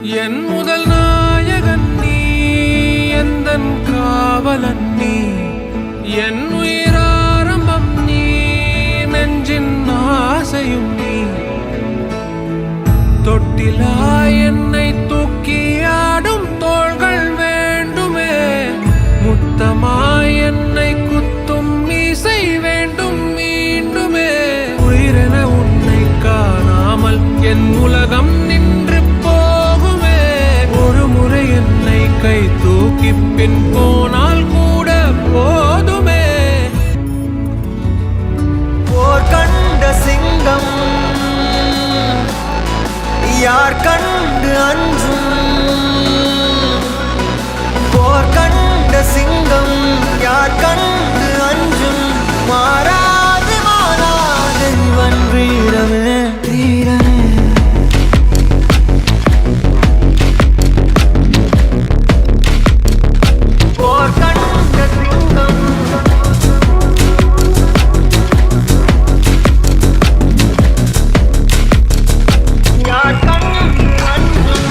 என் முதல் நாயகன் நீ, எந்தன் காவலன் நீ, என் உயிராரம்பம் நீ, நெஞ்சின் ஆசையும் நீ. தொட்டிலா என்னை தூக்கி ஆடும் தோள்கள் வேண்டுமே, முத்தமாய் என்னை குத்தும் மீசை வேண்டும் மீண்டுமே. உயிரென உன்னை காணாமல் என் உலகம் நின்று போகுமே. ஒரு முறை என்னை கை தூக்கி பின் போனால் கூட போதுமே. போர் கண்ட சிங்கம் யார் கண்டு அஞ்சும்? போர் கண்ட சிங்கம் யார் கண்டு அஞ்சும்? மாறாது மாறாது இவன் வீரமே வீரனே. போர் கண்ட சிங்கம் யார் கண்டு அஞ்சும்?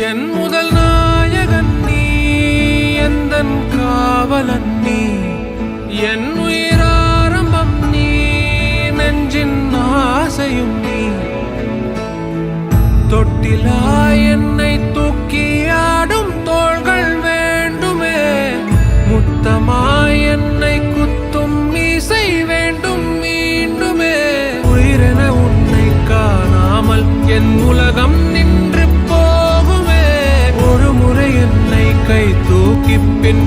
என் முதல் நாயகன் நீ, எந்தன் காவலன் நீ, என் உயிராரம்பம் நீ, நெஞ்சின் ஆசையும் நீ. தொட்டிலா என்னை தூக்கி ஆடும் தோள்கள் வேண்டுமே, முத்தமாய் என்னை குத்தும் மீசை வேண்டும் மீண்டுமே. உயிரென உன்னை காணாமல் என் உலகம் நின்று போகுமே. ஒரு முறை என்னை கை தூக்கி பின்